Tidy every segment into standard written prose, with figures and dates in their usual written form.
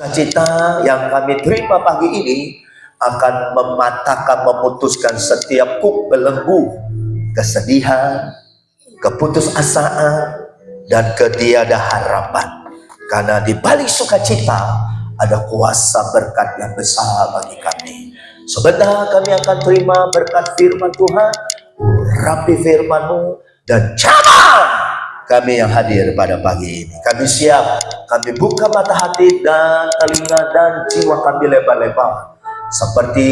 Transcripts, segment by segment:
Sukacita yang kami terima pagi ini akan mematahkan, memutuskan setiap kuk belenggu, kesedihan, keputusasaan, dan ketiada harapan. Karena di balik sukacita ada kuasa berkat yang besar bagi kami. Sebentar kami akan terima berkat firman Tuhan, rapi firman-Mu, dan jamah kami yang hadir pada pagi ini. Kami siap, kami buka mata hati dan telinga dan jiwa kami lebar-lebar. Seperti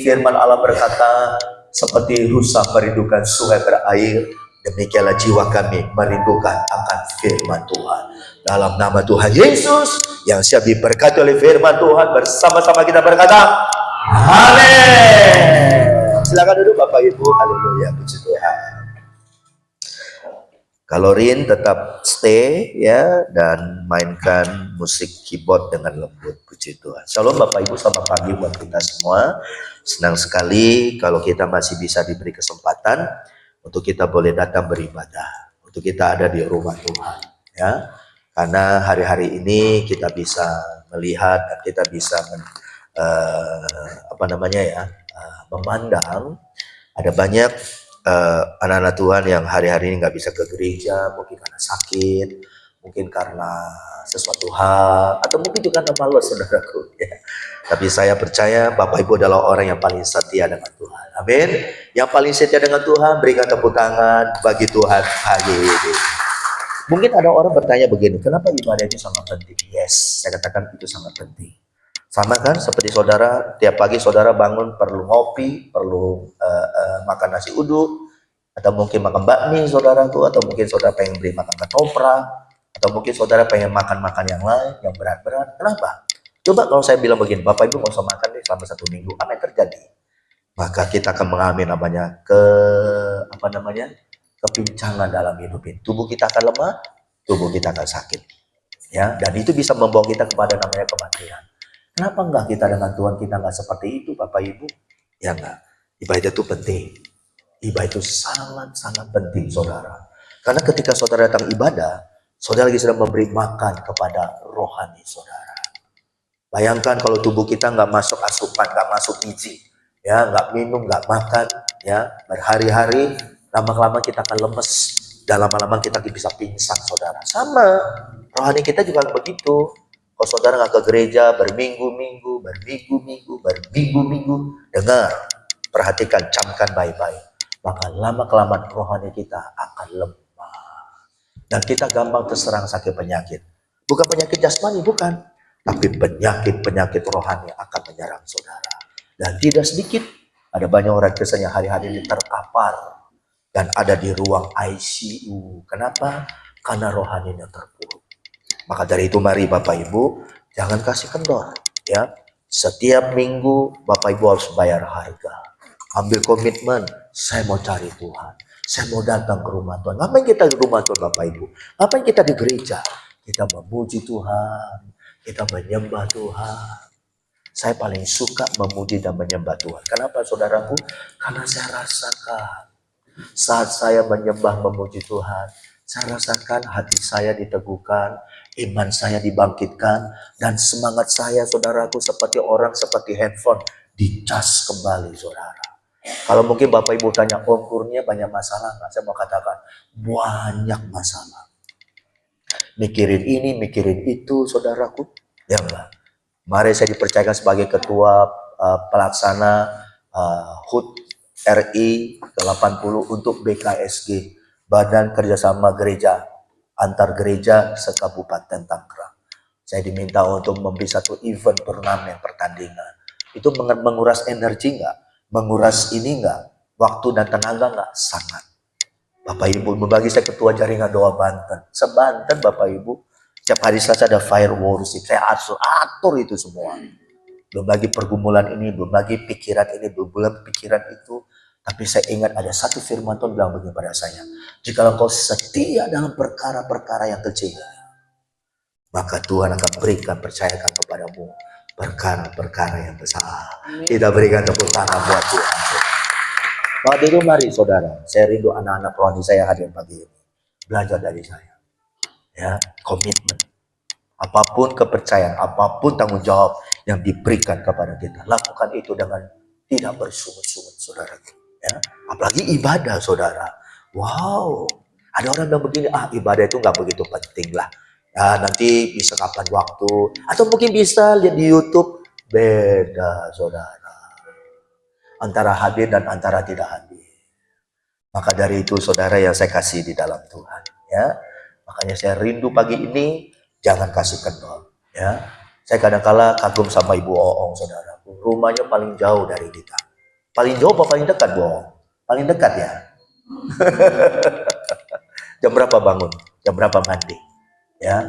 firman Allah berkata, seperti rusa merindukan sungai berair, demikianlah jiwa kami merindukan akan firman Tuhan. Dalam nama Tuhan Yesus yang siap diberkati oleh firman Tuhan, bersama-sama kita berkata, amin. Silakan duduk Bapak Ibu. Haleluya, puji Tuhan. Kalau Rin tetap stay ya, dan mainkan musik keyboard dengan lembut, puji Tuhan. Shalom Bapak Ibu, selamat pagi buat kita semua. Senang sekali kalau kita masih bisa diberi kesempatan untuk kita boleh datang beribadah, untuk kita ada di rumah Tuhan ya. Karena hari-hari ini kita bisa melihat dan kita bisa memandang ada banyak anak-anak Tuhan yang hari-hari ini nggak bisa ke gereja, mungkin karena sakit, mungkin karena sesuatu hal, atau mungkin juga karena malas, saudaraku. Ya. Tapi saya percaya Bapak Ibu adalah orang yang paling setia dengan Tuhan. Amin. Yang paling setia dengan Tuhan, berikan tepuk tangan bagi Tuhan pagi ini. Mungkin ada orang bertanya begini, kenapa ibadah itu sangat penting? Yes, saya katakan itu sangat penting. Sama kan seperti saudara, tiap pagi saudara bangun perlu ngopi, perlu makan nasi uduk, atau mungkin makan bakmi saudara tuh, atau mungkin saudara pengen beli makan ketoprak, atau mungkin saudara pengen makan yang lain, yang berat-berat. Kenapa? Coba kalau saya bilang begini, Bapak Ibu nggak usah makan nih selama 1 minggu, apa yang terjadi? Maka kita akan mengalami kepincangan dalam hidup ini. Tubuh kita akan lemah, tubuh kita akan sakit. Ya, dan itu bisa membawa kita kepada namanya kematian. Kenapa enggak kita dengan Tuhan kita enggak seperti itu Bapak Ibu? Ya enggak. Ibadah itu penting. Ibadah itu sangat-sangat penting saudara. Karena ketika saudara datang ibadah, saudara lagi sedang memberi makan kepada rohani saudara. Bayangkan kalau tubuh kita enggak masuk asupan, enggak masuk gizi, ya, enggak minum, enggak makan, ya, berhari-hari, lama-lama kita akan lemes, dan lama-lama kita bisa pingsan saudara. Sama, rohani kita juga begitu. Kalau saudara nggak ke gereja berminggu-minggu, dengar, perhatikan, camkan baik-baik. Maka lama-kelamaan rohani kita akan lemah. Dan kita gampang terserang sakit penyakit. Bukan penyakit jasmani, bukan. Tapi penyakit rohani akan menyerang saudara. Dan tidak sedikit, ada banyak orang Kristen yang hari-hari ini terkapar. Dan ada di ruang ICU. Kenapa? Karena rohaninya terpuruk. Maka dari itu mari Bapak Ibu, jangan kasih kendor ya. Setiap minggu Bapak Ibu harus bayar harga. Ambil komitmen, saya mau cari Tuhan. Saya mau datang ke rumah Tuhan. Ngapain kita di rumah Tuhan Bapak Ibu? Ngapain kita di gereja? Kita memuji Tuhan, kita menyembah Tuhan. Saya paling suka memuji dan menyembah Tuhan. Kenapa saudaraku? Karena saya rasakan saat saya menyembah memuji Tuhan, saya rasakan hati saya diteguhkan, iman saya dibangkitkan, dan semangat saya saudaraku seperti handphone dicas kembali saudara. Kalau mungkin Bapak Ibu tanya, Om Kurnia banyak masalah nggak? Saya mau katakan banyak masalah. Mikirin ini, mikirin itu saudaraku. Ya enggak. Mari saya dipercayakan sebagai ketua pelaksana HUT RI ke-80 untuk BKSG, Badan Kerjasama Gereja Antar Gereja se-Kabupaten Tangerang. Saya diminta untuk memberi satu event turnamen pertandingan. Itu menguras energi enggak? Menguras ini enggak? Waktu dan tenaga enggak? Sangat. Bapak Ibu, membagi saya ketua jaringan doa Banten. Sebanten Bapak Ibu, setiap hari Selasa ada fire worship. Saya atur itu semua. Belum lagi pergumulan ini, belum lagi pikiran ini, belum lagi pikiran itu. Tapi saya ingat ada satu firman Tuhan bilang begini pada saya. Jika engkau setia dalam perkara-perkara yang kecil, maka Tuhan akan berikan, percayakan kepadamu perkara-perkara yang besar. Kita berikan tepuk tangan buat Tuhan. Maka itu mari saudara, saya rindu anak-anak rohani saya hadir pagi ini. Belajar dari saya. Ya, komitmen. Apapun kepercayaan, apapun tanggung jawab yang diberikan kepada kita, lakukan itu dengan tidak bersungut-sungut, saudara. Ya, apalagi ibadah, saudara. Wow, ada orang yang begini, ibadah itu nggak begitu penting lah. Ya, nanti bisa kapan waktu, atau mungkin bisa lihat di YouTube. Beda, saudara. Antara hadir dan antara tidak hadir. Maka dari itu, saudara yang saya kasih di dalam Tuhan, ya. Makanya saya rindu pagi ini, jangan kasih kendor, ya. Saya kadang-kala kagum sama Ibu Oong, saudaraku. Rumahnya paling jauh dari kita. Paling jauh apa paling dekat, Bu Oong? Paling dekat ya. Jam berapa bangun? Jam berapa mandi? Ya.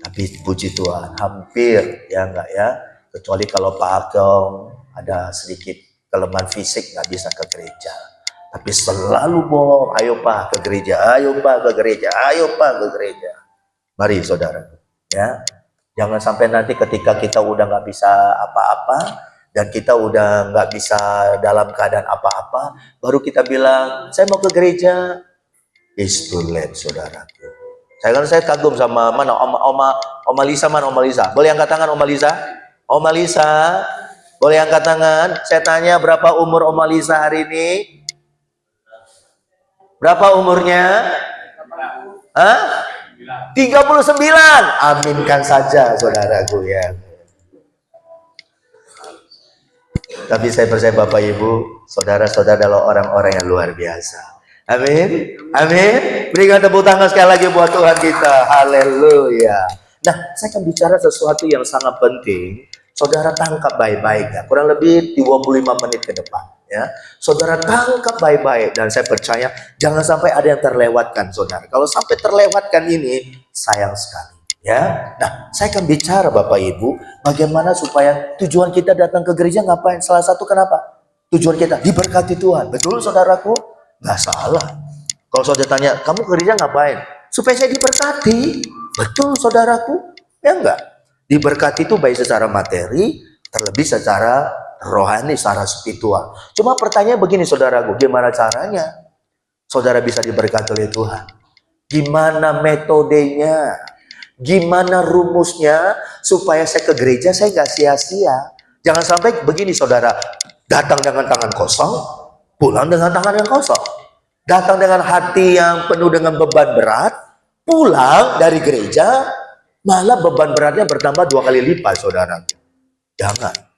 Tapi puji Tuhan, hampir ya enggak ya. Kecuali kalau Pak Agong ada sedikit kelemahan fisik nggak bisa ke gereja. Tapi selalu bohong, ayo Pak ke gereja, ayo Pak ke gereja, ayo Pak ke gereja. Mari saudara, ya. Jangan sampai nanti ketika kita udah nggak bisa apa-apa dan kita udah nggak bisa dalam keadaan apa-apa, baru kita bilang saya mau ke gereja. It's too late, saudara. Saya kagum sama mana Oma Lisa, mana Oma Lisa? Boleh angkat tangan Oma Lisa? Oma Lisa, boleh angkat tangan? Saya tanya berapa umur Oma Lisa hari ini? Berapa umurnya? Hah? 39. Aminkan saja, saudaraku ya. Tapi saya percaya Bapak Ibu, saudara-saudara adalah orang-orang yang luar biasa. Amin. Amin. Berikan tepuk tangan sekali lagi buat Tuhan kita. Haleluya. Nah, saya akan bicara sesuatu yang sangat penting. Saudara tangkap baik-baik ya. Kurang lebih 25 menit ke depan. Ya, saudara tangkap baik-baik dan saya percaya jangan sampai ada yang terlewatkan, saudara. Kalau sampai terlewatkan ini sayang sekali, ya. Nah, saya akan bicara Bapak Ibu, bagaimana supaya tujuan kita datang ke gereja ngapain? Salah satu kenapa? Tujuan kita diberkati Tuhan. Betul, saudaraku? Nggak salah. Kalau saudara tanya, kamu ke gereja ngapain? Supaya saya diberkati. Betul, saudaraku? Ya enggak? Diberkati itu baik secara materi, terlebih secara rohani, secara spiritual. Cuma pertanyaan begini, saudaraku, gimana caranya saudara bisa diberkati oleh Tuhan? Gimana metodenya? Gimana rumusnya supaya saya ke gereja saya nggak sia-sia? Jangan sampai begini, saudara, datang dengan tangan kosong, pulang dengan tangan yang kosong. Datang dengan hati yang penuh dengan beban berat, pulang dari gereja malah beban beratnya bertambah 2 kali lipat, saudara. Jangan.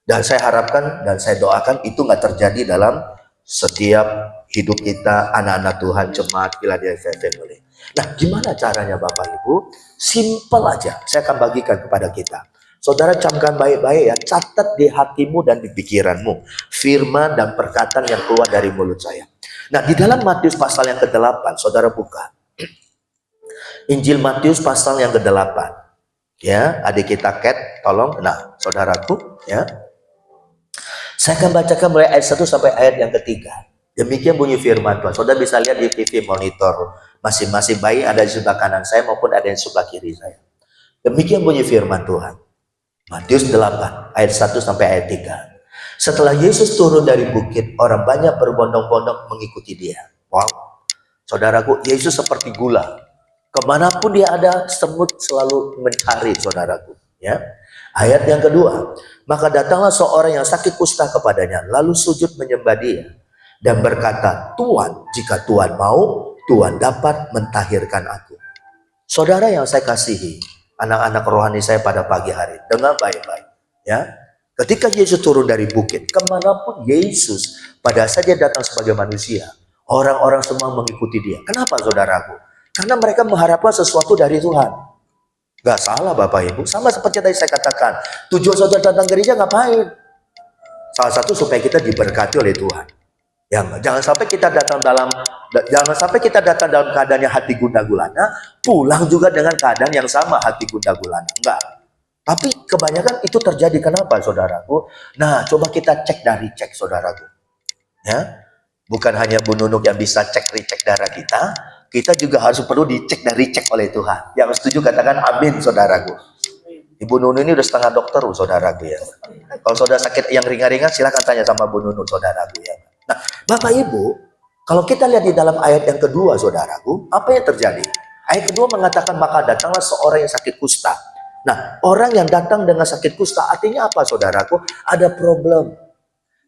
Dan saya harapkan dan saya doakan itu nggak terjadi dalam setiap hidup kita, anak-anak Tuhan, jemaat Philadelphia Family. Nah, gimana caranya Bapak Ibu? Simple aja, saya akan bagikan kepada kita. Saudara camkan baik-baik ya, catat di hatimu dan di pikiranmu firman dan perkataan yang keluar dari mulut saya. Nah, di dalam Matius pasal yang ke-8, saudara buka. Injil Matius pasal yang ke-8. Ya, adik kita Kat, tolong. Nah, saudaraku, ya. Saya akan bacakan mulai ayat 1 sampai ayat yang ketiga. Demikian bunyi firman Tuhan. Saudara bisa lihat di TV monitor masing-masing, baik ada di sebelah kanan saya maupun ada di sebelah kiri saya. Demikian bunyi firman Tuhan. Matius 8 ayat 1 sampai ayat 3. Setelah Yesus turun dari bukit, orang banyak berbondong-bondong mengikuti dia. Wow. Saudaraku, Yesus seperti gula. Kemanapun dia ada, semut selalu mencari, saudaraku. Ya. Ayat yang kedua, maka datanglah seorang yang sakit kusta kepadanya, lalu sujud menyembah dia dan berkata, Tuhan, jika Tuhan mau, Tuhan dapat mentahirkan aku. Saudara yang saya kasihi, anak-anak rohani saya pada pagi hari, dengar baik-baik. Ya, ketika Yesus turun dari bukit, kemanapun Yesus pada saat dia datang sebagai manusia, orang-orang semua mengikuti dia. Kenapa, saudaraku? Karena mereka mengharapkan sesuatu dari Tuhan. Gak salah Bapak Ibu, sama seperti tadi saya katakan, tujuan saudara datang gereja ngapain? Salah satu supaya kita diberkati oleh Tuhan. Jangan sampai kita datang dalam keadaan yang hati gundah gulana, pulang juga dengan keadaan yang sama hati gundah gulana. Enggak. Tapi kebanyakan itu terjadi. Kenapa, saudaraku? Nah, coba kita cek dari cek, saudaraku. Ya, bukan hanya Bu Nunuk yang bisa cek-recek darah kita juga harus perlu dicek dan recheck oleh Tuhan. Yang setuju katakan amin, saudaraku. Ibu Nunu ini udah setengah dokter, saudaraku ya. Kalau saudara sakit yang ringan-ringan, silakan tanya sama Bu Nunu, saudaraku ya. Nah, Bapak Ibu, kalau kita lihat di dalam ayat yang kedua, saudaraku, apa yang terjadi? Ayat kedua mengatakan, maka datanglah seorang yang sakit kusta. Nah, orang yang datang dengan sakit kusta artinya apa, saudaraku? Ada problem.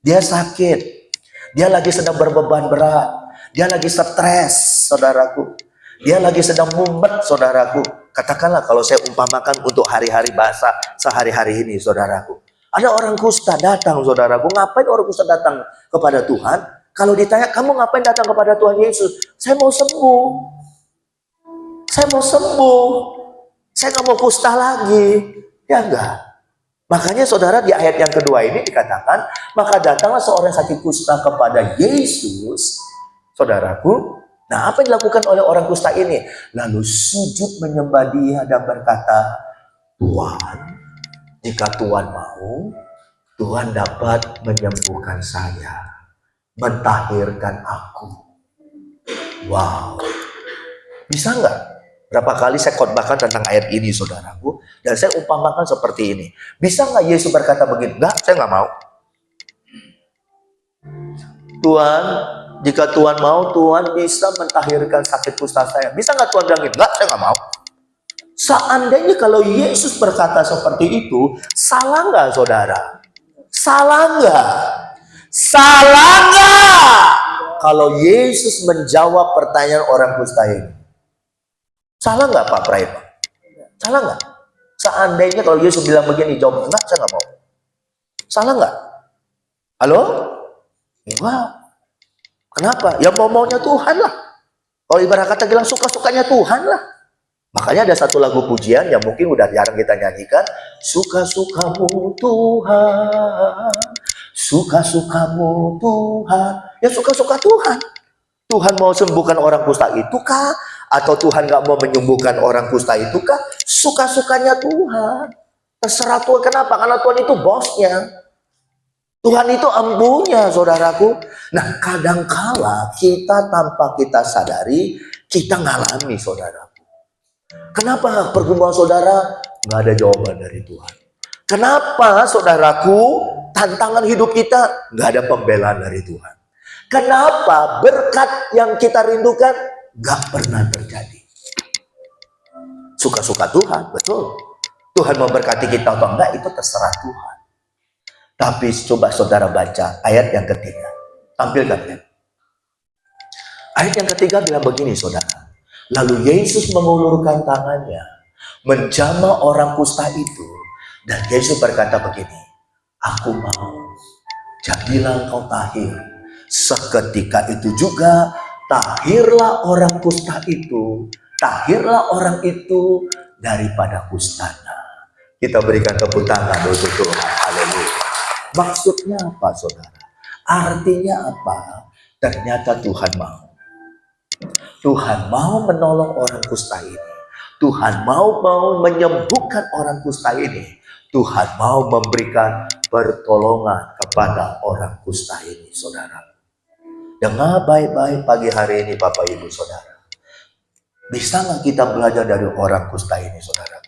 Dia sakit. Dia lagi sedang berbeban berat. Dia lagi stres, saudaraku. Dia lagi sedang mumet, saudaraku. Katakanlah kalau saya umpamakan untuk hari-hari bahasa sehari-hari ini, saudaraku. Ada orang kusta datang, saudaraku. Ngapain orang kusta datang kepada Tuhan? Kalau ditanya, kamu ngapain datang kepada Tuhan Yesus? Saya mau sembuh. Saya mau sembuh. Saya nggak mau kusta lagi. Ya enggak. Makanya saudara di ayat yang kedua ini dikatakan, maka datanglah seorang sakit kusta kepada Yesus, saudaraku. Nah, apa yang dilakukan oleh orang kusta ini? Lalu sujud menyembah Dia dan berkata, Tuhan, jika Tuhan mau, Tuhan dapat menyembuhkan saya, mentahirkan aku. Wow, bisa nggak? Berapa kali saya khotbahkan tentang ayat ini, saudaraku, dan saya umpamakan seperti ini. Bisa nggak Yesus berkata begini? Enggak, saya nggak mau. Tuhan, jika Tuhan mau, Tuhan bisa mentahirkan sakit kusta saya. Bisa nggak Tuhan bilang, enggak, saya nggak mau. Seandainya kalau Yesus berkata seperti itu, salah nggak, saudara? Salah nggak? Salah nggak? Kalau Yesus menjawab pertanyaan orang kusta ini. Salah nggak Pak Prai? Salah nggak? Seandainya kalau Yesus bilang begini, jawab enggak, saya nggak mau. Salah nggak? Halo? Enggak. Kenapa? Ya mau-maunya Tuhan lah. Kalau ibarat kata bilang suka-sukanya Tuhan lah. Makanya ada satu lagu pujian yang mungkin udah jarang kita nyanyikan. Suka-sukamu Tuhan, suka-sukamu Tuhan. Ya suka-suka Tuhan. Tuhan mau sembuhkan orang kusta itu kah? Atau Tuhan gak mau menyembuhkan orang kusta itu kah? Suka-sukanya Tuhan. Terserah Tuhan. Kenapa? Karena Tuhan itu bosnya. Tuhan itu empunya, saudaraku. Nah, kadangkala kita tanpa kita sadari, kita ngalami, saudaraku. Kenapa pergumulan saudara nggak ada jawaban dari Tuhan? Kenapa, saudaraku, tantangan hidup kita nggak ada pembelaan dari Tuhan? Kenapa berkat yang kita rindukan nggak pernah terjadi? Suka-suka Tuhan, betul. Tuhan memberkati kita atau enggak, itu terserah Tuhan. Tapi coba saudara baca ayat yang ketiga. Tampilkan ya. Ayat yang ketiga bilang begini, saudara. Lalu Yesus mengulurkan tangannya, menjamah orang kusta itu. Dan Yesus berkata begini, aku mau, jadilah engkau tahir. Seketika itu juga, tahirlah orang kusta itu. Tahirlah orang itu daripada kustanya. Kita berikan tepuk tangan untuk Tuhan. Haleluya. Maksudnya apa, saudara? Artinya apa? Ternyata Tuhan mau. Tuhan mau menolong orang kusta ini. Tuhan mau menyembuhkan orang kusta ini. Tuhan mau memberikan pertolongan kepada orang kusta ini, saudara. Dengar baik-baik pagi hari ini, Bapak Ibu Saudara. Bisa nggak kita belajar dari orang kusta ini, saudara?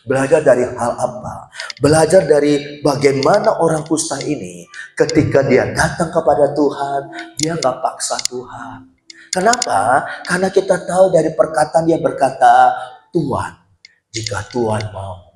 Belajar dari hal apa? Belajar dari bagaimana orang kusta ini ketika dia datang kepada Tuhan, dia nggak paksa Tuhan. Kenapa? Karena kita tahu dari perkataan dia berkata, Tuhan, jika Tuhan mau.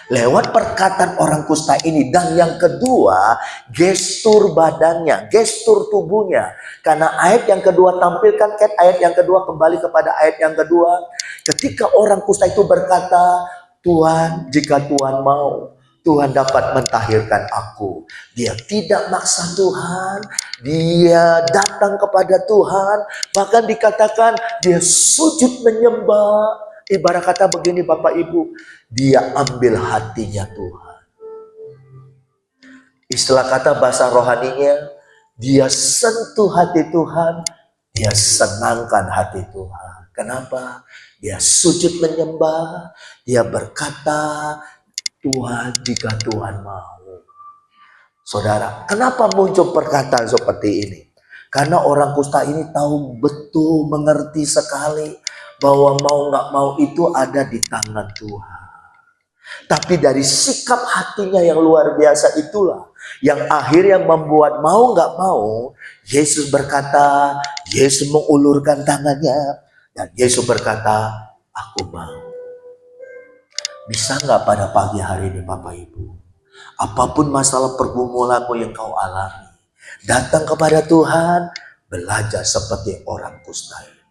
Lewat perkataan orang kusta ini, dan yang kedua, gestur badannya, gestur tubuhnya. Karena ayat yang kedua, tampilkan ayat yang kedua, kembali kepada ayat yang kedua. Ketika orang kusta itu berkata, Tuhan, jika Tuhan mau, Tuhan dapat mentahirkan aku. Dia tidak maksa Tuhan, dia datang kepada Tuhan, bahkan dikatakan dia sujud menyembah. Ibarat kata begini Bapak Ibu, dia ambil hatinya Tuhan. Istilah kata bahasa rohaninya, dia sentuh hati Tuhan, dia senangkan hati Tuhan. Kenapa? Dia sujud menyembah, dia berkata, Tuhan, jika Tuhan mau. Saudara, kenapa muncul perkataan seperti ini? Karena orang kusta ini tahu betul, mengerti sekali bahwa mau nggak mau itu ada di tangan Tuhan. Tapi dari sikap hatinya yang luar biasa itulah yang akhirnya membuat mau nggak mau, Yesus berkata, Yesus mengulurkan tangannya, dan Yesus berkata, aku mau. Bisa nggak pada pagi hari ini Bapak Ibu, apapun masalah pergumulanmu yang kau alami, datang kepada Tuhan, belajar seperti orang kusta ini.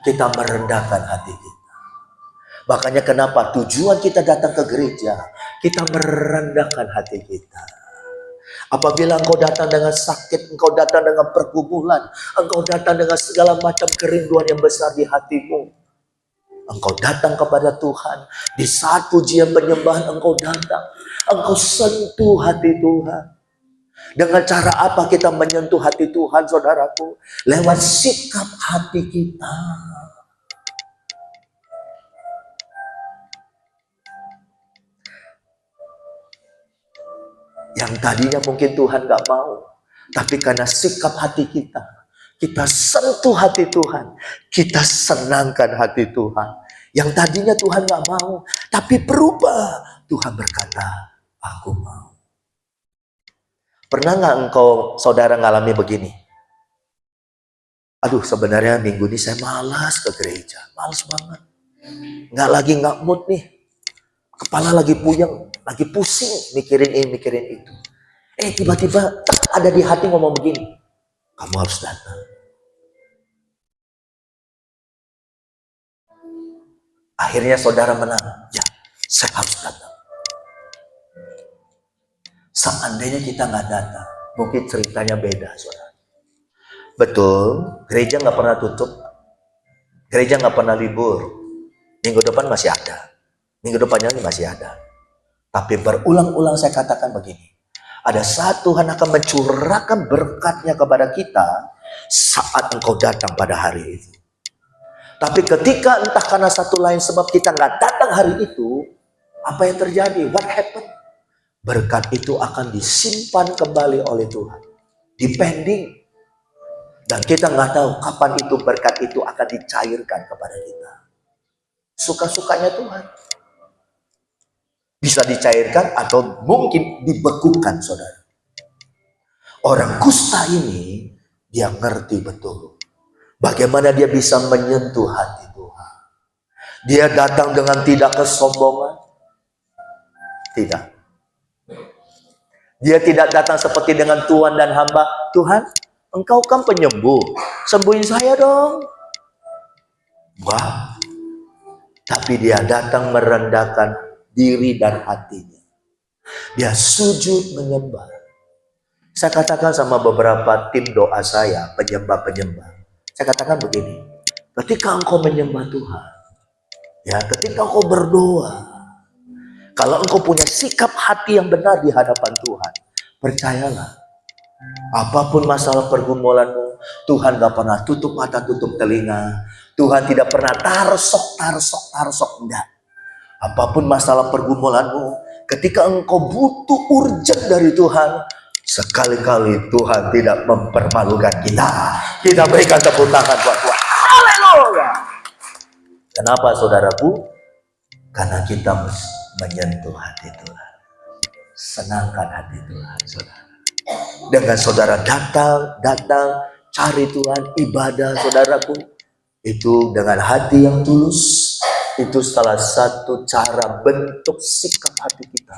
Kita merendahkan hati kita. Makanya kenapa tujuan kita datang ke gereja, kita merendahkan hati kita. Apabila engkau datang dengan sakit, engkau datang dengan pergumulan, engkau datang dengan segala macam kerinduan yang besar di hatimu, engkau datang kepada Tuhan. Di saat pujian penyembahan engkau datang, engkau sentuh hati Tuhan. Dengan cara apa kita menyentuh hati Tuhan, saudaraku? Lewat sikap hati kita. Yang tadinya mungkin Tuhan gak mau, tapi karena sikap hati kita, kita sentuh hati Tuhan, kita senangkan hati Tuhan. Yang tadinya Tuhan gak mau, tapi berubah. Tuhan berkata, aku mau. Pernah gak engkau, saudara, ngalami begini? Aduh, sebenarnya minggu ini saya malas ke gereja, malas banget. Gak mood nih. Kepala lagi puyeng, lagi pusing, mikirin ini, mikirin itu. Tiba-tiba ada di hati ngomong begini, kamu harus datang. Akhirnya saudara menang, ya saya harus datang. Seandainya kita nggak datang, mungkin ceritanya beda, saudara. Betul, gereja nggak pernah tutup, gereja nggak pernah libur. Minggu depan masih ada, minggu depannya masih ada. Tapi berulang-ulang saya katakan begini, ada saat Tuhan akan mencurahkan berkatnya kepada kita saat engkau datang pada hari itu. Tapi ketika entah karena satu lain sebab kita nggak datang hari itu, apa yang terjadi? What happened? Berkat itu akan disimpan kembali oleh Tuhan, dipending. Dan kita nggak tahu kapan itu berkat itu akan dicairkan kepada kita. Suka-sukanya Tuhan. Bisa dicairkan atau mungkin dibekukan, saudara. Orang kusta ini, dia ngerti betul bagaimana dia bisa menyentuh hati Tuhan. Dia datang dengan tidak kesombongan. Tidak. Dia tidak datang seperti dengan tuan dan hamba. Tuhan, engkau kan penyembuh. Sembuhin saya dong. Wah. Tapi dia datang merendahkan diri dan hatinya. Dia sujud menyembah. Saya katakan sama beberapa tim doa saya, penyembah-penyembah. Saya katakan begini, ketika engkau menyembah Tuhan, ya, ketika engkau berdoa, kalau engkau punya sikap hati yang benar di hadapan Tuhan, percayalah, apapun masalah pergumulanmu, Tuhan gak pernah tutup mata, tutup telinga. Tuhan tidak pernah tarsok, enggak. Apapun masalah pergumulanmu, ketika engkau butuh urgent dari Tuhan, sekali-kali Tuhan tidak mempermalukan kita. Kita berikan tepuk tangan buat Tuhan. Haleluya. Kenapa, saudaraku? Karena kita menyentuh hati Tuhan. Senangkan hati Tuhan, saudara. Dengan saudara datang cari Tuhan, ibadah, saudaraku, itu dengan hati yang tulus, itu salah satu cara bentuk sikap hati kita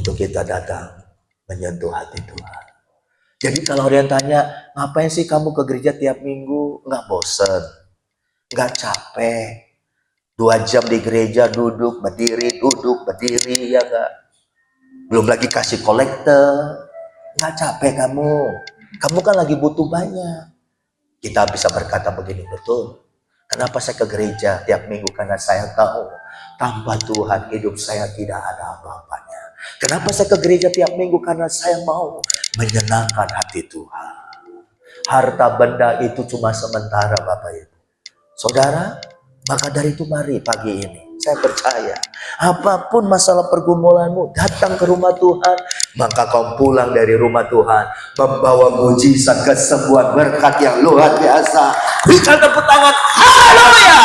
untuk kita datang menyentuh hati Tuhan. Jadi kalau ada yang tanya, ngapain sih kamu ke gereja tiap minggu? Nggak bosen, nggak capek. 2 jam di gereja duduk, berdiri, ya nggak? Belum lagi kasih kolektor, nggak capek kamu. Kamu kan lagi butuh banyak. Kita bisa berkata begini, betul. Kenapa saya ke gereja tiap minggu? Karena saya tahu tanpa Tuhan hidup saya tidak ada apa-apanya. Kenapa saya ke gereja tiap minggu? Karena saya mau menyenangkan hati Tuhan. Harta benda itu cuma sementara, Bapak Ibu. Saudara, maka dari itu mari pagi ini, saya percaya, apapun masalah pergumulanmu, datang ke rumah Tuhan, maka kau pulang dari rumah Tuhan, membawa mujizat, kesembuhan, berkat yang luar biasa. Berikan tepuk tangan, haleluya!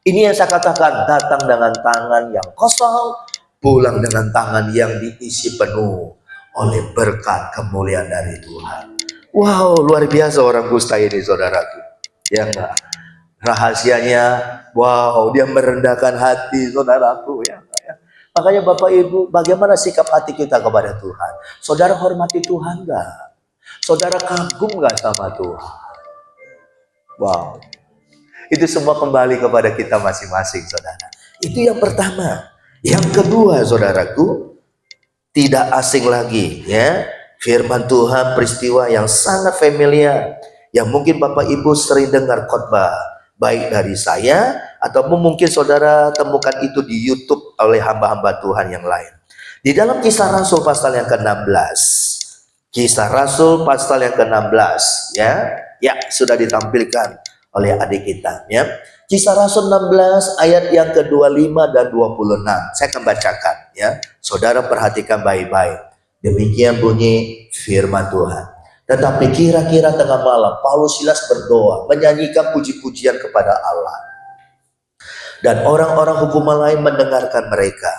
Ini yang saya katakan, datang dengan tangan yang kosong, pulang dengan tangan yang diisi penuh oleh berkat kemuliaan dari Tuhan. Wow, luar biasa orang kusta ini, saudaraku. Ya enggak? Rahasianya, wow, dia merendahkan hati, saudaraku ya. Makanya Bapak Ibu, bagaimana sikap hati kita kepada Tuhan? Saudara hormati Tuhan nggak? Saudara kagum nggak sama Tuhan? Wow, itu semua kembali kepada kita masing-masing, saudara. Itu yang pertama. Yang kedua, saudaraku, tidak asing lagi, ya. Firman Tuhan, peristiwa yang sangat familiar, yang mungkin Bapak Ibu sering dengar khotbah, baik dari saya atau mungkin saudara temukan itu di YouTube oleh hamba-hamba Tuhan yang lain. Di dalam Kisah Rasul pasal yang ke-16, Kisah Rasul pasal yang ke-16, ya sudah ditampilkan oleh adik kita, ya. Kisah Rasul 16 ayat yang ke-25 dan 26. Saya akan bacakan, ya. Saudara perhatikan baik-baik. Demikian bunyi firman Tuhan. Tetapi kira-kira tengah malam, Paulus Silas berdoa, menyanyikan puji-pujian kepada Allah. Dan orang-orang hukuman lain mendengarkan mereka.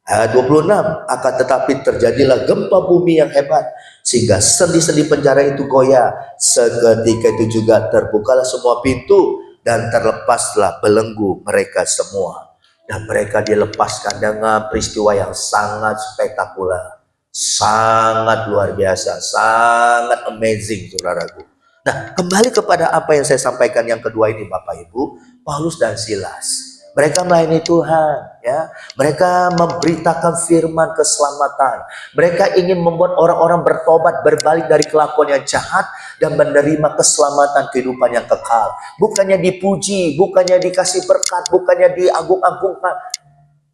Ayat 26, akan tetapi terjadilah gempa bumi yang hebat, sehingga sendi-sendi penjara itu goyah. Seketika itu juga terbukalah semua pintu, dan terlepaslah belenggu mereka semua. Dan mereka dilepaskan dengan peristiwa yang sangat spektakuler. Sangat luar biasa, sangat amazing, saudaraku. Nah, kembali kepada apa yang saya sampaikan yang kedua ini, Bapak Ibu, Paulus dan Silas, mereka melayani Tuhan, ya. Mereka memberitakan firman keselamatan. Mereka ingin membuat orang-orang bertobat, berbalik dari kelakuan yang jahat dan menerima keselamatan kehidupan yang kekal. Bukannya dipuji, bukannya dikasih berkat, bukannya diagung-agungkan.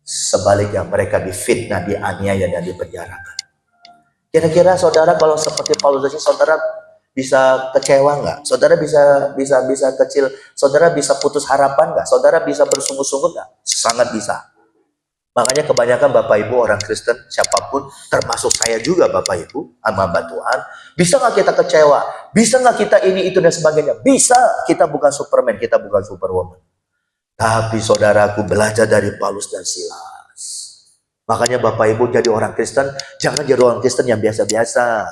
Sebaliknya mereka difitnah, dianiaya dan dipenjarakan. Kira-kira saudara kalau seperti Paulus ini, saudara bisa kecewa nggak? Saudara bisa kecil, saudara bisa putus harapan nggak? Saudara bisa bersungguh-sungguh nggak? Sangat bisa. Makanya kebanyakan Bapak Ibu orang Kristen, siapapun, termasuk saya juga Bapak Ibu, hamba Tuhan, bisa nggak kita kecewa? Bisa nggak kita ini, itu, dan sebagainya? Bisa. Kita bukan Superman, kita bukan Superwoman. Tapi saudaraku, belajar dari Paulus dan Silas. Makanya Bapak Ibu jadi orang Kristen, jangan jadi orang Kristen yang biasa-biasa.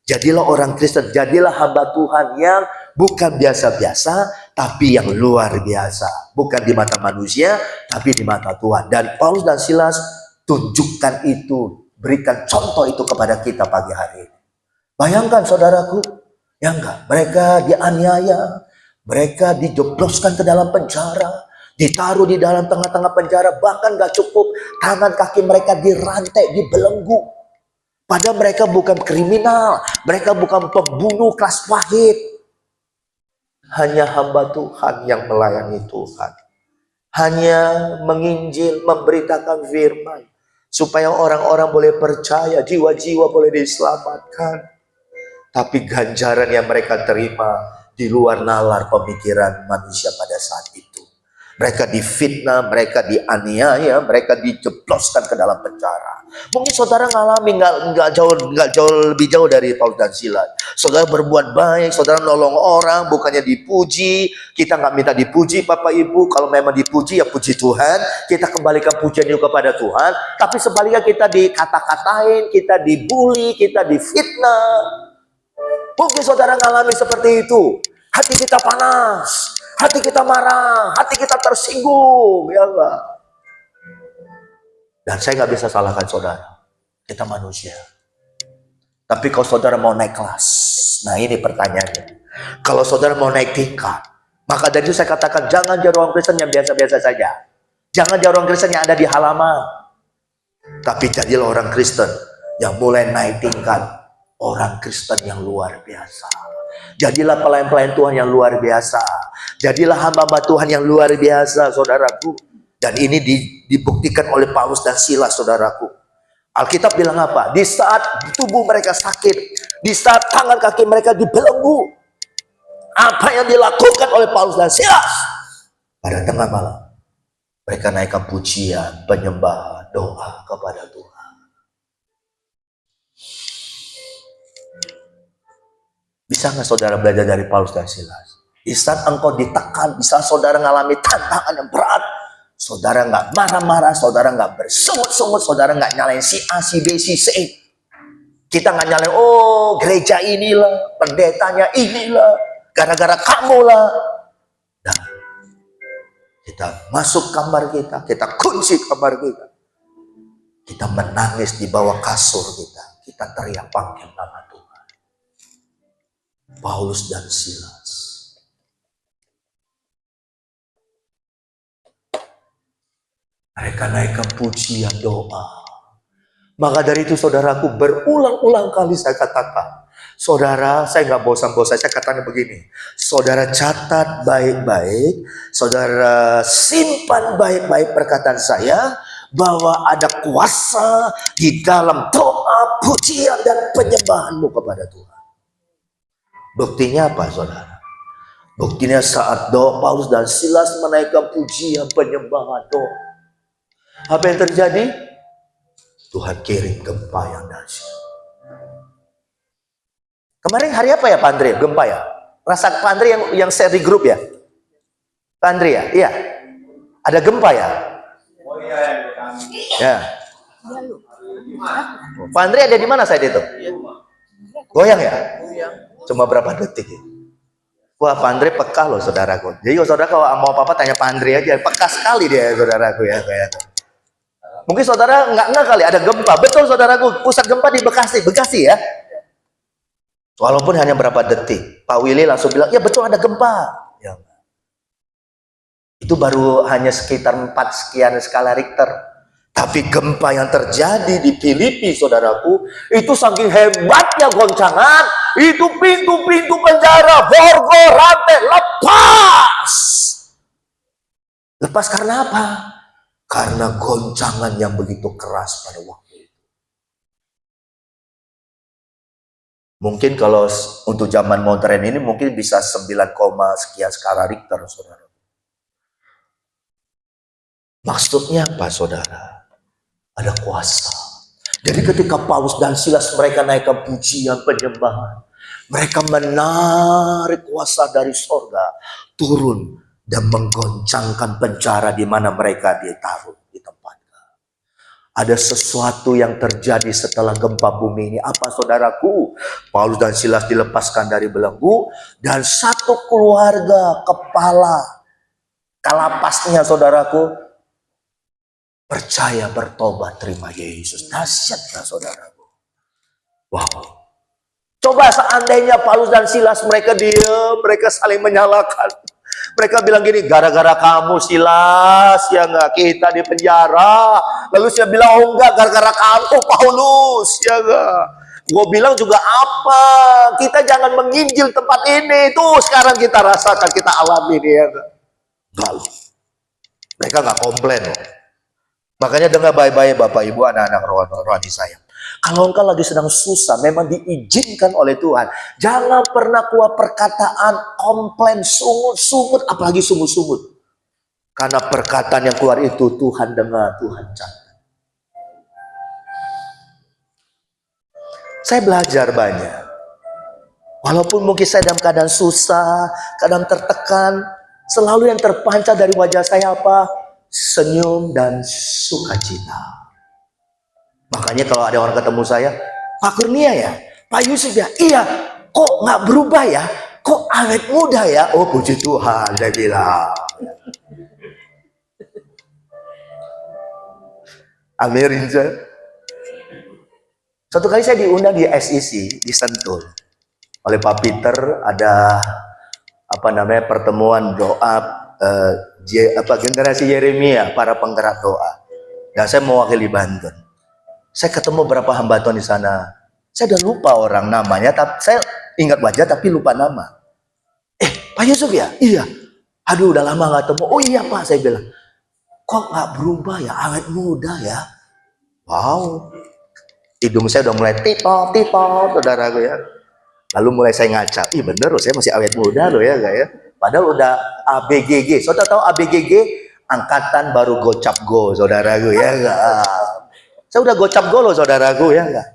Jadilah orang Kristen, jadilah hamba Tuhan yang bukan biasa-biasa, tapi yang luar biasa. Bukan di mata manusia, tapi di mata Tuhan. Dan Paulus dan Silas tunjukkan itu, berikan contoh itu kepada kita pagi hari ini. Bayangkan saudaraku, ya enggak, mereka dianiaya, mereka dijebloskan ke dalam penjara, ditaruh di dalam tengah-tengah penjara, bahkan gak cukup, tangan kaki mereka dirantai, dibelenggu. Padahal mereka bukan kriminal, mereka bukan pembunuh kelas pahit. Hanya hamba Tuhan yang melayani Tuhan. Hanya menginjil, memberitakan firman, supaya orang-orang boleh percaya, jiwa-jiwa boleh diselamatkan. Tapi ganjaran yang mereka terima di luar nalar pemikiran manusia pada saat itu. Mereka difitnah, mereka dianiaya, mereka dijebloskan ke dalam penjara. Mungkin saudara ngalami nggak jauh lebih jauh dari Paulus dan Silas. Saudara berbuat baik, saudara nolong orang, bukannya dipuji. Kita nggak minta dipuji, Bapak Ibu. Kalau memang dipuji, ya puji Tuhan. Kita kembalikan pujian itu kepada Tuhan. Tapi sebaliknya kita dikata-katain, kita dibully, kita difitnah. Mungkin saudara ngalami seperti itu. Hati kita panas, hati kita marah, hati kita tersinggung, ya enggak? Dan saya nggak bisa salahkan saudara, kita manusia. Tapi kalau saudara mau naik kelas, nah ini pertanyaannya. Kalau saudara mau naik tingkat, maka dari itu saya katakan jangan jadi orang Kristen yang biasa-biasa saja. Jangan jadi orang Kristen yang ada di halaman. Tapi jadilah orang Kristen yang mulai naik tingkat, orang Kristen yang luar biasa. Jadilah pelayan-pelayan Tuhan yang luar biasa. Jadilah hamba-hamba Tuhan yang luar biasa, saudaraku. Dan ini dibuktikan oleh Paulus dan Silas, saudaraku. Alkitab bilang apa? Di saat tubuh mereka sakit, di saat tangan kaki mereka dibelenggu, apa yang dilakukan oleh Paulus dan Silas? Pada tengah malam, mereka naikkan pujian, penyembahan, doa kepada Tuhan. Bisa nggak saudara belajar dari Paulus dan Silas? Di saat engkau ditekan, di saat saudara mengalami tantangan yang berat, saudara nggak marah-marah, saudara nggak bersungut-sungut, saudara nggak nyalain si A, si B, si C. Kita nggak nyalain, oh gereja inilah, pendetanya inilah, gara-gara kamu lah. Nah, Kita masuk kamar kita kunci kamar kita. Kita menangis di bawah kasur kita teriak panggil nama Tuhan. Paulus dan Silas. Mereka naikkan pujian doa. Maka dari itu saudaraku, berulang-ulang kali saya katakan, saudara, saya nggak bosan-bosan, saya katakan begini, saudara catat baik-baik, saudara simpan baik-baik perkataan saya, bahwa ada kuasa di dalam doa, pujian, dan penyembahanmu kepada Tuhan. Buktinya apa, saudara? Buktinya saat doa Paulus dan Silas menaikkan pujian, penyembahan, doa. Apa yang terjadi? Tuhan kirim gempa yang dahsyat. Kemarin hari apa ya Pak Andre? Gempa ya? Rasa Pak Andre yang share di grup ya? Pak Andre ya? Iya. Ada gempa ya? Oh iya. Ya. Pak Andre ada di mana saat itu? Goyang ya? Cuma berapa detik ya? Wah, Pak Andre peka loh saudaraku. Jadi saudara kalau mau apa-apa tanya Pak Andre aja. Peka sekali dia saudaraku ya. Mungkin saudara nggak kali ada gempa. Betul saudaraku, pusat gempa di Bekasi ya. Walaupun hanya berapa detik, Pak Willy langsung bilang, ya betul ada gempa. Ya. Itu baru hanya sekitar 4 sekian skala Richter. Tapi gempa yang terjadi di Filipi, saudaraku, itu saking hebatnya goncangan, itu pintu-pintu penjara, borgo, rantai, lepas. Lepas karena apa? Karena goncangan yang begitu keras pada waktu itu. Mungkin kalau untuk zaman modern ini mungkin bisa 9, sekian skala Richter, saudara. Maksudnya apa, saudara? Ada kuasa. Jadi ketika Paulus dan Silas mereka naikkan pujian, penyembahan, mereka menarik kuasa dari sorga turun dan menggoncangkan penjara di mana mereka ditaruh di tempatnya. Ada sesuatu yang terjadi setelah gempa bumi ini. Apa saudaraku? Paulus dan Silas dilepaskan dari belenggu dan satu keluarga kepala kalapasnya, saudaraku, percaya, bertobat, terima Yesus. Dahsyatlah saudaraku. Wow. Coba seandainya Paulus dan Silas mereka diam, mereka saling menyalahkan. Mereka bilang gini, gara-gara kamu Silas, ya enggak, kita di penjara. Lalu saya bilang, oh enggak, gara-gara kamu Paulus, ya enggak. Gue bilang juga apa, kita jangan menginjil tempat ini. Tuh sekarang kita rasakan, kita alami ini, ya enggak. Enggak loh. Mereka enggak komplain loh. Makanya dengar baik-baik Bapak Ibu, anak-anak rohani saya. Kalau engkau lagi sedang susah, memang diizinkan oleh Tuhan. Jangan pernah keluar perkataan komplain, sungut-sungut, apalagi sungut-sungut. Karena perkataan yang keluar itu Tuhan dengar, Tuhan catat. Saya belajar banyak. Walaupun mungkin saya dalam keadaan susah, keadaan tertekan, selalu yang terpancar dari wajah saya apa? Senyum dan sukacita. Makanya kalau ada orang ketemu saya, Pak Kurnia ya, Pak Yusuf ya, iya, kok nggak berubah ya, kok awet muda ya, oh puji Tuhan, saya bilang. Amin. Satu kali saya diundang di SEC di Sentul oleh Pak Peter, ada pertemuan doa generasi Yeremia, para penggerak doa, dan saya mewakili Banten. Saya ketemu beberapa hamba Tuhan di sana. Saya udah lupa orang namanya, tapi saya ingat wajah tapi lupa nama. Pak Yusuf ya? Iya. Aduh, udah lama nggak ketemu. Oh iya Pak, saya bilang. Kok nggak berubah ya? Awet muda ya? Wow. Hidung saya udah mulai tipot, saudaraku ya. Lalu mulai saya ngaca. Ih bener loh, saya masih awet muda loh ya, ya. Padahal udah ABGG. Saudara tahu ABGG? Angkatan baru gocap go, saudaraku ya enggak? Saya udah gocap go loh saudaraku ya enggak?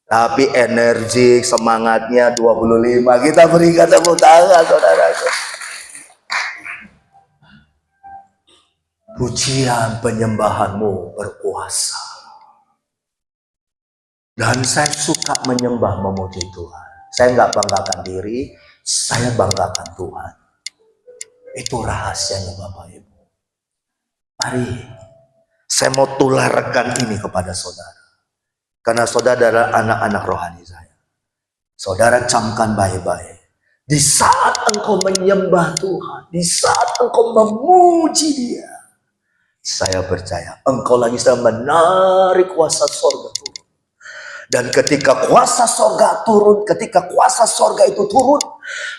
Tapi energi semangatnya 25. Kita berikan tepuk tangan saudaraku. Pujian penyembahanmu berkuasa. Dan saya suka menyembah memuji Tuhan. Saya nggak banggakan diri, saya banggakan Tuhan. Itu rahasianya Bapak Ibu. Mari, saya mau tularkan ini kepada saudara. Karena saudara adalah anak-anak rohani saya. Saudara camkan baik-baik. Di saat engkau menyembah Tuhan, di saat engkau memuji Dia, saya percaya engkau lagi sedang menarik kuasa sorga turun. Dan ketika kuasa sorga turun, ketika kuasa sorga itu turun,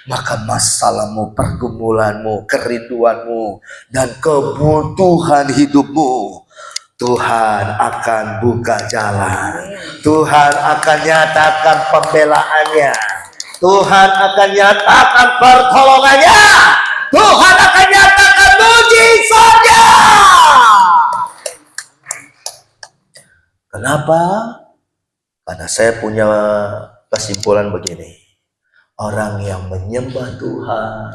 maka masalahmu, pergumulanmu, kerinduanmu, dan kebutuhan hidupmu, Tuhan akan buka jalan. Tuhan akan nyatakan pembelaannya. Tuhan akan nyatakan pertolongannya. Tuhan akan nyatakan mujizatnya. Kenapa? Karena saya punya kesimpulan begini. Orang yang menyembah Tuhan,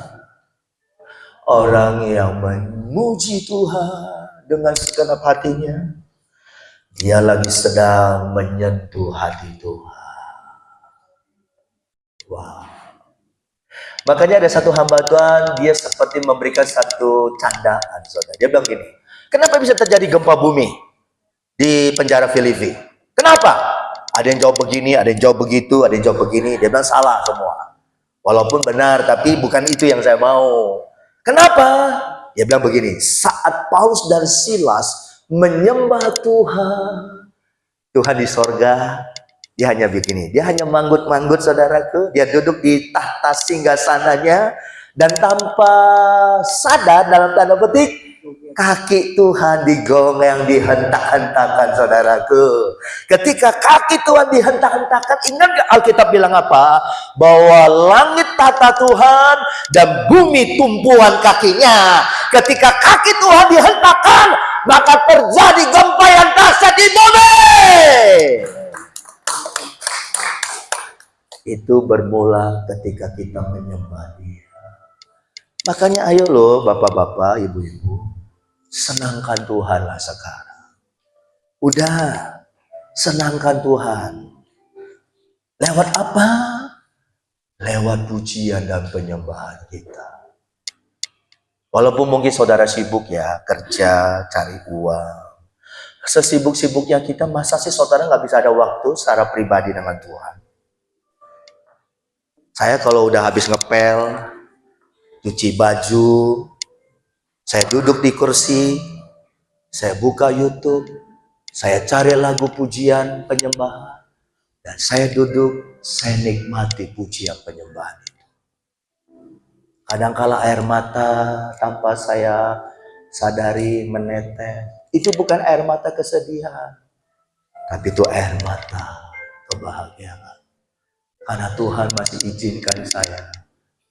orang yang memuji Tuhan dengan segenap hatinya, dia lagi sedang menyentuh hati Tuhan. Wow. Makanya ada satu hamba Tuhan, dia seperti memberikan satu candaan, saudara. Dia bilang gini, kenapa bisa terjadi gempa bumi di penjara Filipi? Kenapa? Ada yang jawab begini, ada yang jawab begitu, ada yang jawab begini. Dia bilang salah semua. Walaupun benar, tapi bukan itu yang saya mau. Kenapa? Dia bilang begini, saat Paulus dan Silas menyembah Tuhan, Tuhan di sorga, dia hanya begini, dia hanya manggut-manggut, saudaraku. Dia duduk di tahta singgasananya, dan tanpa sadar, dalam tanda petik, kaki Tuhan digonggong, dihentak-hentakan, saudaraku. Ketika kaki Tuhan dihentak-hentakan, ingat gak Alkitab bilang apa? Bahwa langit tata Tuhan dan bumi tumpuan kakinya. Ketika kaki Tuhan dihentakkan, maka terjadi gempa yang dahsyat di bumi. Itu bermula ketika kita menyembah Dia. Makanya ayo loh bapak-bapak, ibu-ibu, senangkan Tuhanlah sekarang. Udah, senangkan Tuhan. Lewat apa? Lewat pujian dan penyembahan kita. Walaupun mungkin saudara sibuk ya, kerja, cari uang. Sesibuk-sibuknya kita, masa sih saudara nggak bisa ada waktu secara pribadi dengan Tuhan? Saya kalau udah habis ngepel, cuci baju, saya duduk di kursi, saya buka YouTube, saya cari lagu pujian penyembahan, dan saya duduk, saya nikmati pujian penyembahan itu. Kadangkala air mata tanpa saya sadari menetes. Itu bukan air mata kesedihan, tapi itu air mata kebahagiaan. Karena Tuhan masih izinkan saya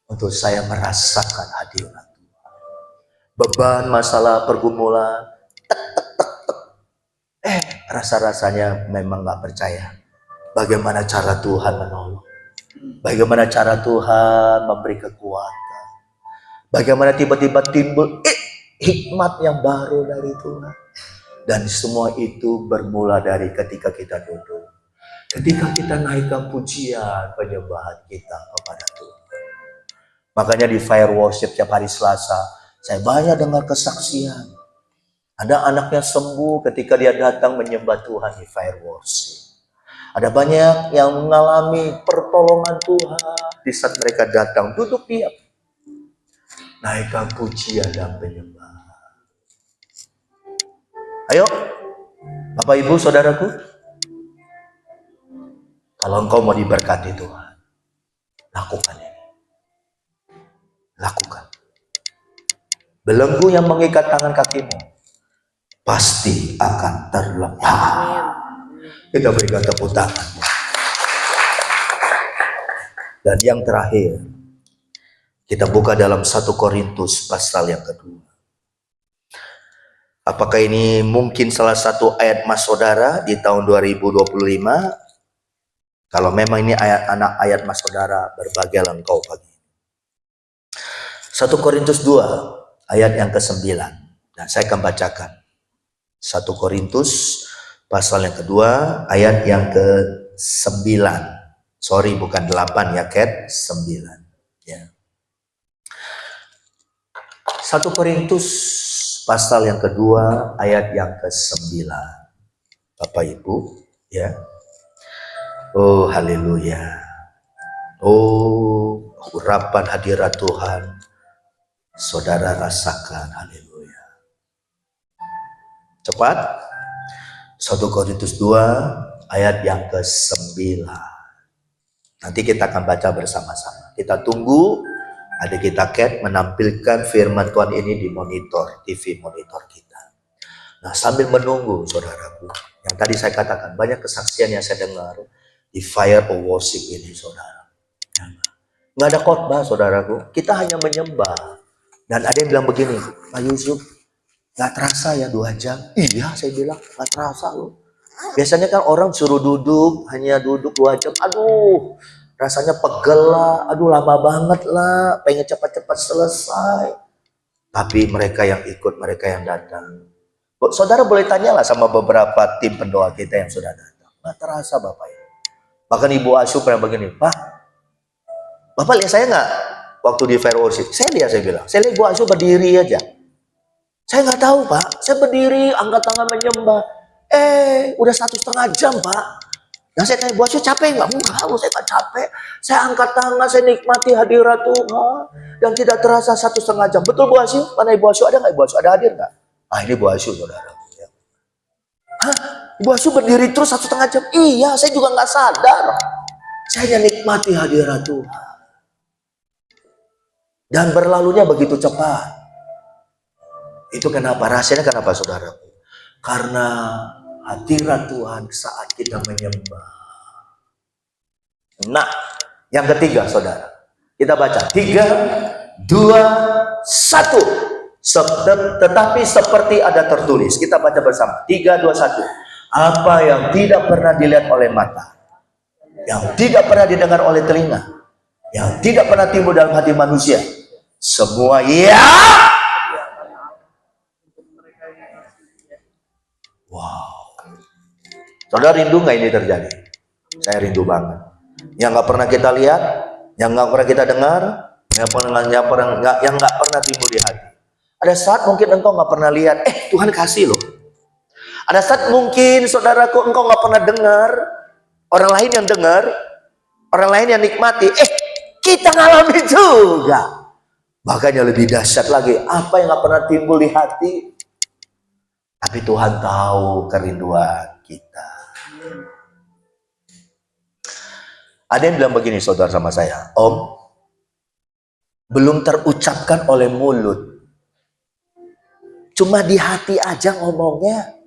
untuk saya merasakan hadirat Tuhan. Beban, masalah, pergumulan, rasa-rasanya memang gak percaya. Bagaimana cara Tuhan menolong? Bagaimana cara Tuhan memberi kekuatan? Bagaimana tiba-tiba timbul hikmat yang baru dari Tuhan? Dan semua itu bermula dari ketika kita duduk. Ketika kita naikkan pujian penyembahan kita kepada Tuhan. Makanya di Fire Worship tiap hari Selasa, saya banyak dengar kesaksian. Ada anaknya sembuh ketika dia datang menyembah Tuhan di Fire Worship. Ada banyak yang mengalami pertolongan Tuhan di saat mereka datang duduk diam. Naikkan pujian dan penyembahan. Ayo, Bapak Ibu Saudaraku. Kalau engkau mau diberkati Tuhan, lakukan ini. Lakukan. Belenggu yang mengikat tangan kakimu pasti akan terlepas. Kita berikan tepuk tangan. Dan yang terakhir, kita buka dalam 1 Korintus pasal yang kedua. Apakah ini mungkin salah satu ayat mas saudara di tahun 2025? Kalau memang ini ayat mas saudara, berbahagialah engkau pagi ini. 1 Korintus 2 ayat yang ke-9. Dan saya akan bacakan. 1 Korintus pasal yang kedua ayat yang ke-9. Sorry, bukan 8 ya, Kat, 9. Ya. 1 Korintus pasal yang kedua, ayat yang ke-9. Bapak Ibu, ya. Oh, haleluya. Oh, urapan hadirat Tuhan. Saudara rasakan, haleluya. Cepat. 1 Korintus 2 ayat yang ke-9. Nanti kita akan baca bersama-sama. Kita tunggu adik kita Kat menampilkan firman Tuhan ini di monitor, TV monitor kita. Nah, sambil menunggu saudaraku, yang tadi saya katakan banyak kesaksian yang saya dengar di Fire of Worship ini, saudara. Nggak ada khotbah, saudaraku. Kita hanya menyembah. Dan ada yang bilang begini, Pak Yusuf, nggak terasa ya 2 jam? Iya, saya bilang, nggak terasa loh. Biasanya kan orang suruh duduk, hanya duduk 2 jam. Aduh, rasanya pegel lah. Aduh, lama banget lah. Pengen cepat-cepat selesai. Tapi mereka yang ikut, mereka yang datang. Saudara boleh tanyalah sama beberapa tim pendoa kita yang sudah datang. Nggak terasa Bapak Ibu. Bahkan Ibu Asu pernah begini, Pak, Bapak lihat saya nggak waktu di Fire Worship? Saya lihat, saya bilang. Saya lihat Ibu Asu berdiri aja. Saya nggak tahu Pak, saya berdiri, angkat tangan menyembah. Udah 1,5 jam Pak. Nah saya tanya, Bu Asu capek nggak? Enggak, saya nggak capek. Saya angkat tangan, saya nikmati hadirat Tuhan. Dan tidak terasa 1,5 jam. Betul Bu Asu? Mana Ibu Asu? Ada nggak Ibu Asu? Ada hadir nggak? Ah ini Bu Asu, saudara. Hah? Ibu Asu berdiri terus 1,5 jam? Iya, saya juga nggak sadar. Saya hanya nikmati hadirat Tuhan. Dan berlalunya begitu cepat. Itu kenapa? Rahasianya kenapa, saudaraku? Karena hadirat Tuhan saat kita menyembah. Nah, yang ketiga, saudara. Kita baca. 3, 2, 1. Tetapi seperti ada tertulis. Kita baca bersama. 3, 2, 1. Apa yang tidak pernah dilihat oleh mata, yang tidak pernah didengar oleh telinga, yang tidak pernah timbul dalam hati manusia, semua wow. Saudara rindu nggak ini terjadi? Saya rindu banget. Yang nggak pernah kita lihat, yang nggak pernah kita dengar, yang nggak pernah timbul di hati. Ada saat mungkin engkau nggak pernah lihat, Tuhan kasih loh. Ada saat mungkin saudaraku engkau nggak pernah dengar, orang lain yang dengar, orang lain yang nikmati, kita ngalami juga. Bahkan yang lebih dahsyat lagi, apa yang nggak pernah timbul di hati, tapi Tuhan tahu kerinduan kita. Ada yang bilang begini, saudara sama saya, Om, belum terucapkan oleh mulut, cuma di hati aja ngomongnya.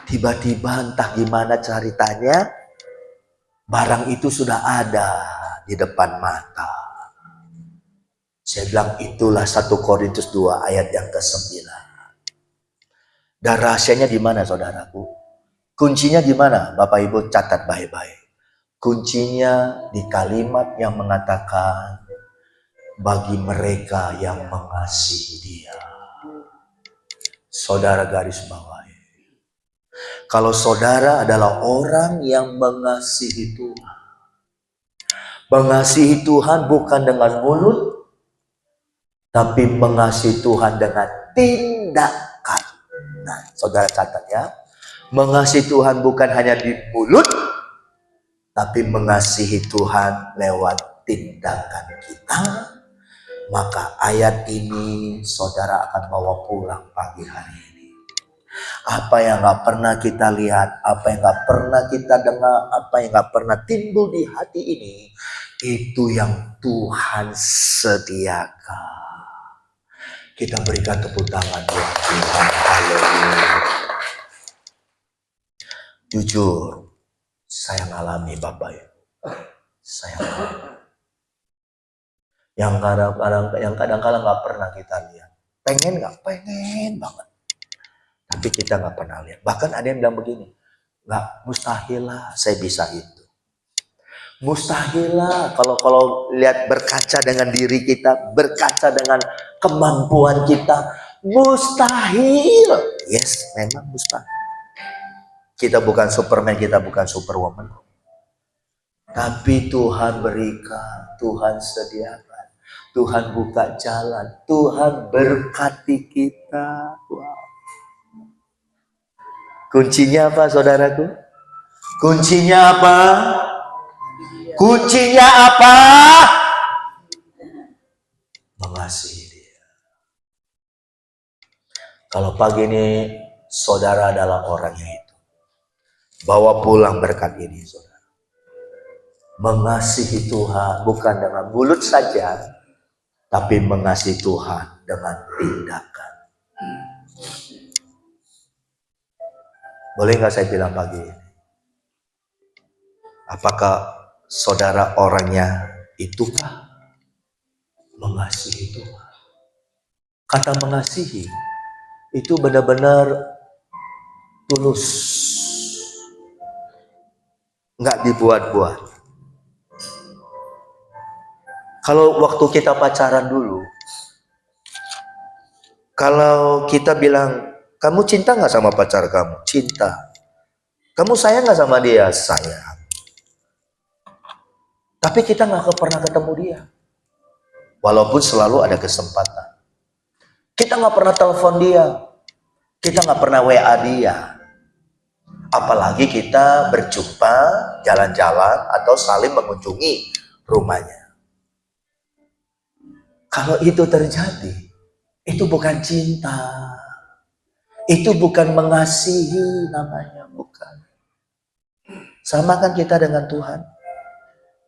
Tiba-tiba entah gimana ceritanya, barang itu sudah ada di depan mata. Saya bilang itulah 1 Korintus 2 ayat yang ke-9. Dan rahasianya di mana, saudaraku? Kuncinya di mana? Bapak Ibu catat baik-baik. Kuncinya di kalimat yang mengatakan bagi mereka yang mengasihi Dia. Saudara garis bawahi. Kalau saudara adalah orang yang mengasihi Tuhan. Mengasihi Tuhan bukan dengan mulut, tapi mengasihi Tuhan dengan tindakan. Nah, saudara catat ya. Mengasihi Tuhan bukan hanya di mulut, tapi mengasihi Tuhan lewat tindakan kita. Maka ayat ini saudara akan bawa pulang pagi hari ini. Apa yang gak pernah kita lihat, apa yang gak pernah kita dengar, apa yang gak pernah timbul di hati ini, itu yang Tuhan sediakan. Kita berikan tepuk tangan buat Tuhan. Haleluya. Jujur, saya ngalami Bapak ya. Saya ngalami. Yang kadang-kadang gak pernah kita lihat. Pengen gak? Pengen banget. Tapi kita nggak pernah lihat. Bahkan ada yang bilang begini, nggak, mustahil lah saya bisa itu. Mustahil lah kalau lihat berkaca dengan diri kita, berkaca dengan kemampuan kita, mustahil. Yes, memang mustahil. Kita bukan Superman, kita bukan Superwoman. Tapi Tuhan berikan, Tuhan sediakan. Tuhan buka jalan, Tuhan berkati kita. Wow. Kuncinya apa, saudaraku? Kuncinya apa? Kuncinya apa? Mengasihi Dia. Kalau pagi ini saudara adalah orangnya itu, bawa pulang berkat ini, saudara. Mengasihi Tuhan bukan dengan mulut saja, tapi mengasihi Tuhan dengan tindakan. Boleh nggak saya bilang pagi ini? Apakah saudara orangnya itukah? Mengasihi Tuhan. Kata mengasihi itu benar-benar tulus, nggak dibuat-buat. Kalau waktu kita pacaran dulu, kalau kita bilang, kamu cinta nggak sama pacar kamu? Cinta. Kamu sayang nggak sama dia? Sayang. Tapi kita nggak pernah ketemu dia. Walaupun selalu ada kesempatan. Kita nggak pernah telepon dia. Kita nggak pernah WA dia. Apalagi kita berjumpa, jalan-jalan, atau saling mengunjungi rumahnya. Kalau itu terjadi, itu bukan cinta. Itu bukan mengasihi namanya, bukan. Sama kan kita dengan Tuhan.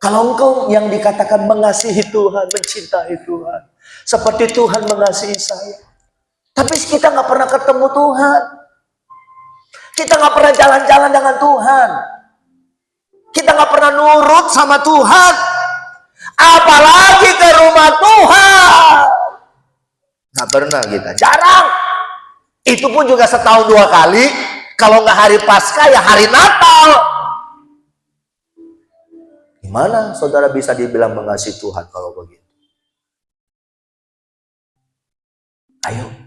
Kalau engkau yang dikatakan mengasihi Tuhan, mencintai Tuhan, seperti Tuhan mengasihi saya. Tapi kita nggak pernah ketemu Tuhan. Kita nggak pernah jalan-jalan dengan Tuhan. Kita nggak pernah nurut sama Tuhan. Apalagi ke rumah Tuhan. Nggak pernah kita, jarang. Itu pun juga setahun 2 kali. Kalau nggak hari Paskah ya hari Natal. Gimana saudara bisa dibilang mengasihi Tuhan kalau begitu? Ayo.